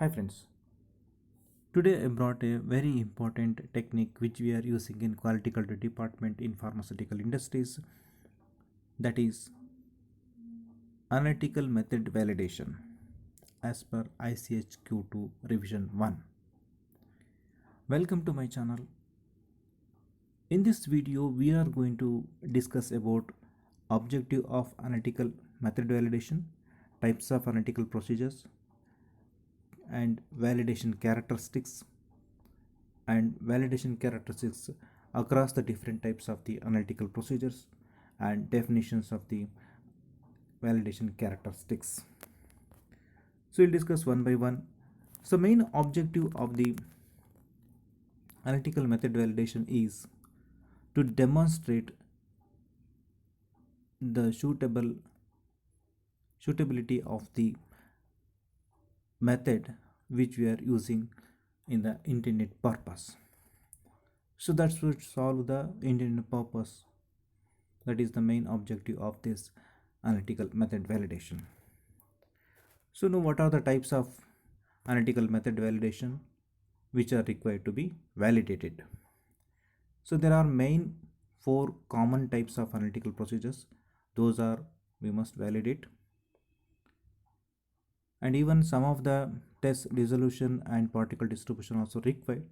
Hi friends, today I brought a very important technique which we are using in quality control department in pharmaceutical industries, that is analytical method validation as per ICH-Q2 revision 1. Welcome to my channel. In this video we are going to discuss about objective of analytical method validation, types of analytical procedures and validation characteristics across the different types of the analytical procedures and definitions of the validation characteristics. So we'll discuss one by one. So main objective of the analytical method validation is to demonstrate the suitability of the method which we are using in the intended purpose. So that should solve the intended purpose. That is the main objective of this analytical method validation. So now what are the types of analytical method validation which are required to be validated? So there are main four common types of analytical procedures. Those are we must validate, and even some of the test dissolution and particle distribution also required.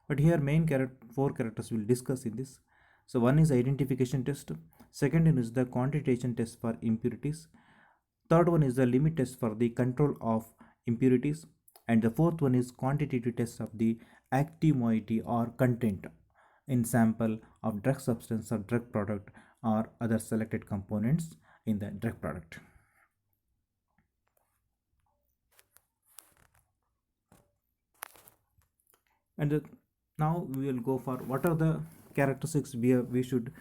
But here main four characters we'll discuss in this. So one is identification test, second is the quantitation test for impurities, third one is the limit test for the control of impurities, and the fourth one is quantitative test of the active moiety or content in sample of drug substance or drug product or other selected components in the drug product. And now we will go for what are the characteristics we should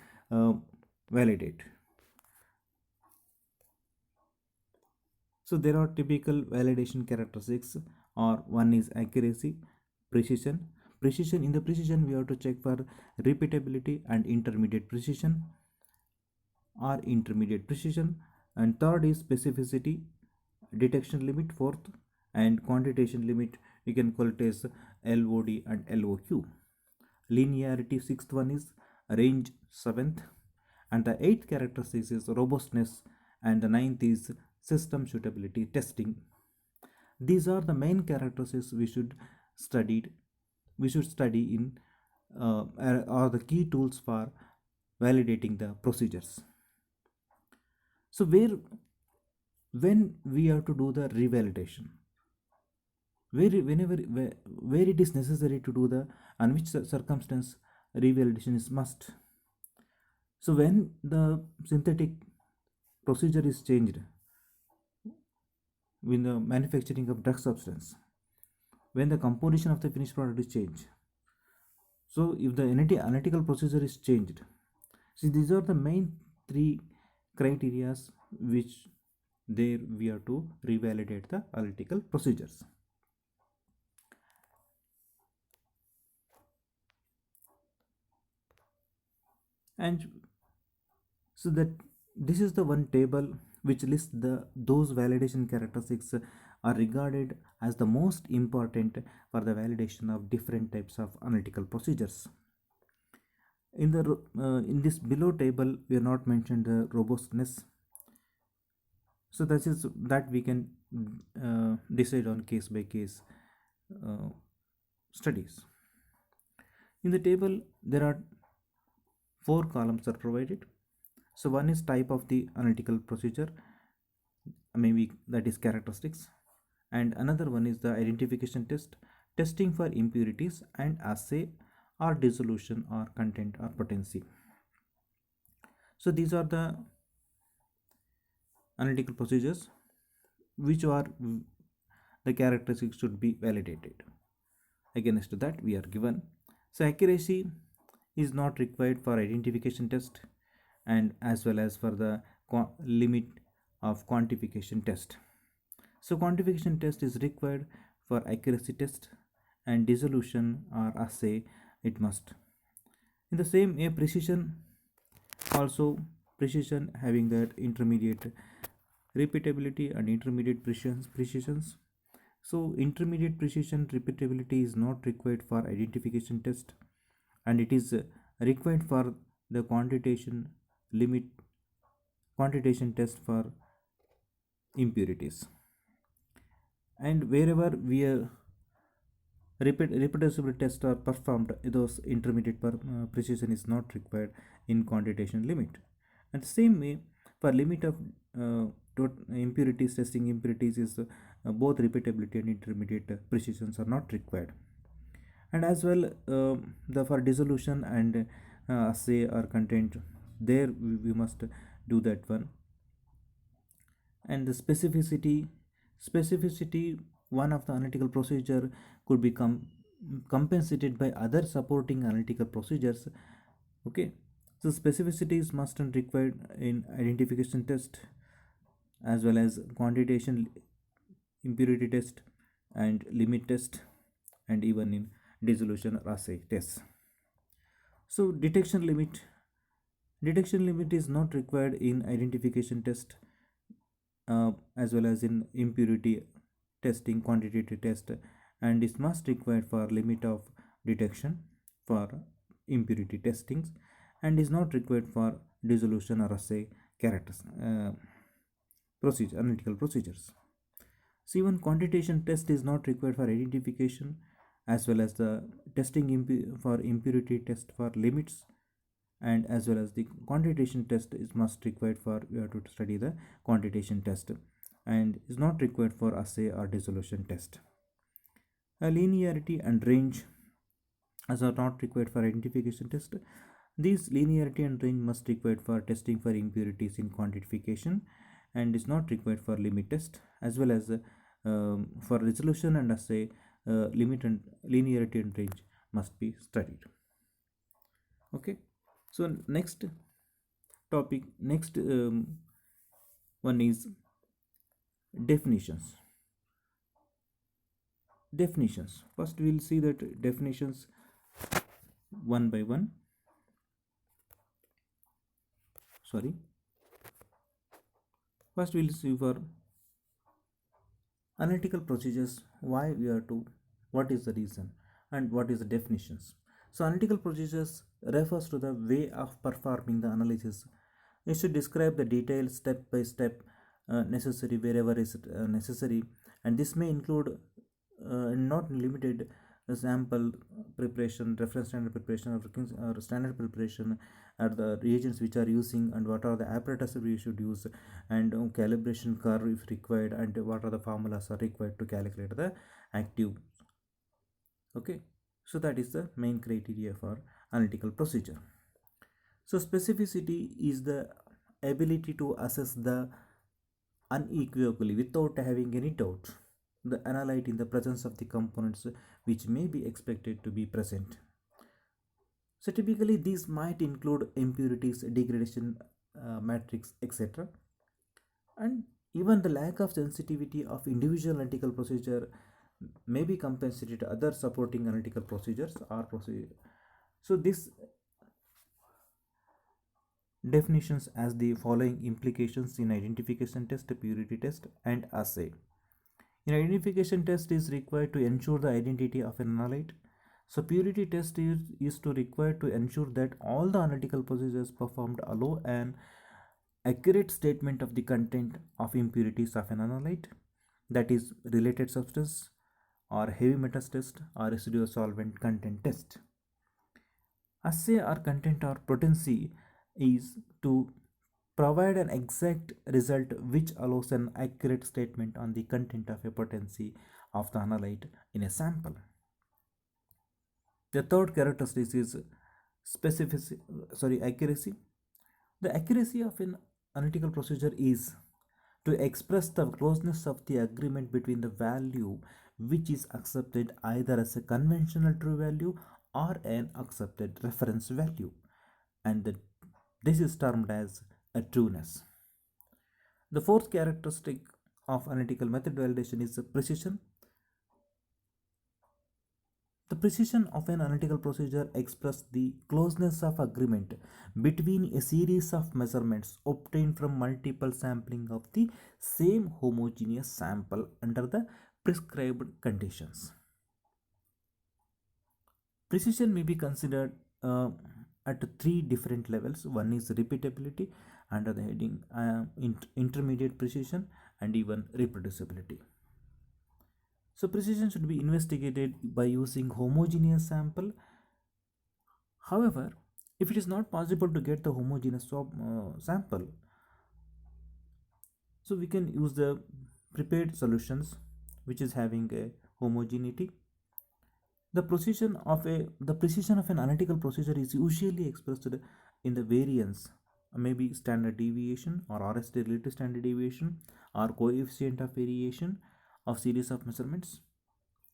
validate. So there are typical validation characteristics, or one is accuracy, precision. In the precision we have to check for repeatability and intermediate precision or intermediate precision, and third is specificity, detection limit fourth, and quantitation limit you can call it as LOD and LOQ. Linearity sixth one is range seventh, and the eighth characteristic is robustness, and the ninth is system suitability testing. These are the main characteristics we should study in are the key tools for validating the procedures. So when we have to do the revalidation, where it is necessary to do the, and which circumstance revalidation is must. So when the synthetic procedure is changed in the manufacturing of drug substance, when the composition of the finished product is changed, so if the analytical procedure is changed, see these are the main three criteria which there we have to revalidate the analytical procedures. And so that this is the one table which lists those validation characteristics are regarded as the most important for the validation of different types of analytical procedures. In this below table we have not mentioned the robustness, so that we can decide on case by case studies. In the table there are four columns are provided. So one is type of the analytical procedure, maybe that is characteristics, and another one is the identification test, testing for impurities and assay or dissolution or content or potency. So these are the analytical procedures which are the characteristics should be validated. Against that we are given, so accuracy is not required for identification test and as well as for the limit of quantification test. So quantification test is required for accuracy test, and dissolution or assay it must. In the same way, precision also, precision having that intermediate repeatability and intermediate precisions. So intermediate precision repeatability is not required for identification test, and it is required for the limit quantitation test for impurities. And wherever we are reproducible tests are performed, those intermediate precision is not required in quantitation limit. And the same way, for limit of impurities testing, impurities is both repeatability and intermediate precisions are not required. And as well, the for dissolution and assay or content, there we must do that one. And the specificity, one of the analytical procedure could become compensated by other supporting analytical procedures. Okay, so specificities must not required in identification test, as well as quantitation impurity test and limit test, and even in dissolution or assay tests. So detection limit is not required in identification test, as well as in impurity testing, quantitative test, and is must required for limit of detection for impurity testings, and is not required for dissolution or assay characters analytical procedures. So even quantitation test is not required for identification, as well as the testing for impurity test for limits, and as well as the quantitation test is must required for you have to study the quantitation test, and is not required for assay or dissolution test. A linearity and range as are not required for identification test. These linearity and range must required for testing for impurities in quantification, and is not required for limit test, as well as for resolution and assay, limit and linearity and range must be studied. Okay, so next one is definitions. First we'll see that definitions one by one. First we'll see for analytical procedures, why we are to, what is the reason, and what is the definitions. So analytical procedures refers to the way of performing the analysis. It should describe the detailed step by step necessary wherever is necessary, and this may include not limited sample preparation, reference standard preparation, or standard preparation, or the reagents which are using, and what are the apparatus we should use, and calibration curve if required, and what are the formulas are required to calculate the active. Okay, so that is the main criteria for analytical procedure. So specificity is the ability to assess the unequivocally without having any doubt the analyte in the presence of the components which may be expected to be present. So typically these might include impurities, degradation matrix, etc. And even the lack of sensitivity of individual analytical procedure may be compensated other supporting analytical procedures or procedure. So this definitions as the following implications in identification test, purity test, and assay. In identification test is required to ensure the identity of an analyte. So purity test is to required to ensure that all the analytical procedures performed allow an accurate statement of the content of impurities of an analyte, that is related substance or heavy metals test or residual solvent content test. Assay or content or potency is to provide an exact result which allows an accurate statement on the content of a potency of the analyte in a sample. The third characteristic is accuracy. The accuracy of an analytical procedure is to express the closeness of the agreement between the value which is accepted either as a conventional true value or an accepted reference value, and this is termed as a trueness. The fourth characteristic of analytical method validation is precision. The precision of an analytical procedure expresses the closeness of agreement between a series of measurements obtained from multiple sampling of the same homogeneous sample under the prescribed conditions. Precision may be considered at three different levels. One is repeatability under the heading intermediate precision, and even reproducibility. So precision should be investigated by using homogeneous sample. However, if it is not possible to get the homogeneous sample, so we can use the prepared solutions which is having a homogeneity. The precision of an analytical procedure is usually expressed in the variance, maybe standard deviation or RST relative standard deviation or coefficient of variation of series of measurements.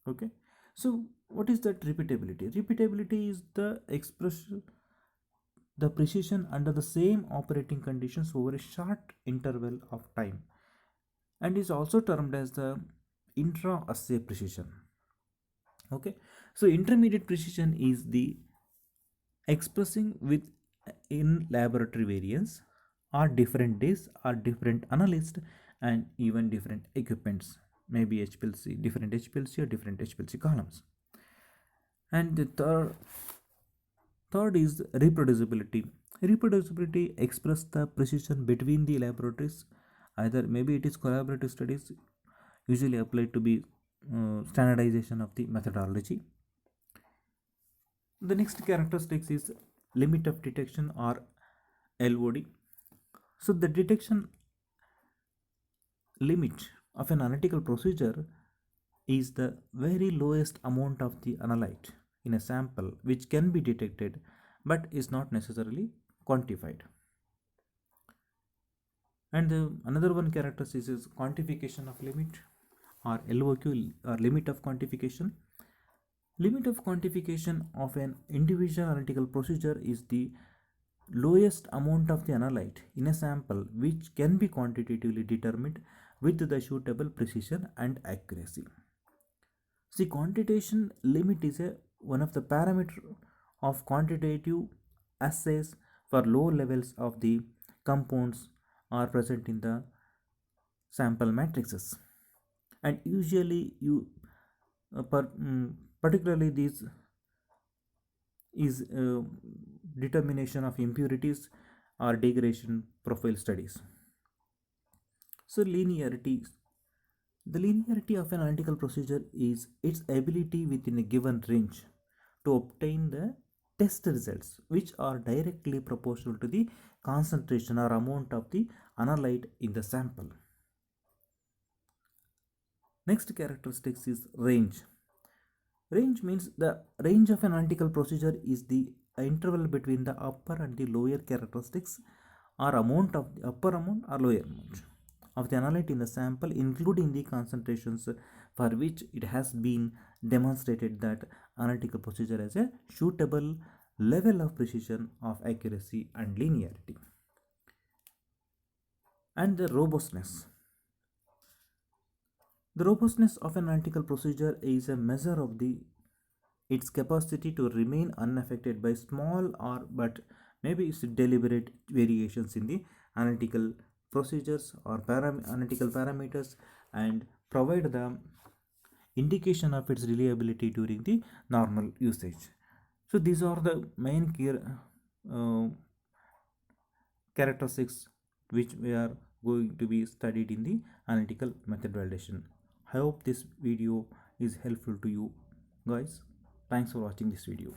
Okay, so what is that repeatability? Repeatability is the expression the precision under the same operating conditions over a short interval of time, and is also termed as the intra-assay precision. Okay, so intermediate precision is the expressing with in laboratory variance or different days or different analysts and even different equipments, maybe HPLC, different HPLC or different HPLC columns. And the third is reproducibility. Reproducibility express the precision between the laboratories. Either maybe it is collaborative studies usually applied to be standardization of the methodology. The next characteristics is limit of detection or LOD. So the detection limit of an analytical procedure is the very lowest amount of the analyte in a sample which can be detected but is not necessarily quantified. And another one characteristic is quantification of limit or LOQ or limit of quantification. Limit of quantification of an individual analytical procedure is the lowest amount of the analyte in a sample which can be quantitatively determined with the suitable precision and accuracy. See, quantitation limit is one of the parameter of quantitative assays for low levels of the compounds are present in the sample matrices, and usually particularly this is determination of impurities or degradation profile studies. So linearity, the linearity of an analytical procedure is its ability within a given range to obtain the test results which are directly proportional to the concentration or amount of the analyte in the sample. Next characteristics is range. Range means the range of an analytical procedure is the interval between the upper and the lower characteristics or amount of the upper amount or lower amount of the analyte in the sample, including the concentrations for which it has been demonstrated that analytical procedure has a suitable level of precision, of accuracy and linearity. And the robustness. The robustness of an analytical procedure is a measure of its capacity to remain unaffected by small or but maybe it's deliberate variations in the analytical procedures or analytical parameters, and provide the indication of its reliability during the normal usage. So these are the main characteristics which we are going to be studied in the analytical method validation. I hope this video is helpful to you guys. Thanks for watching this video.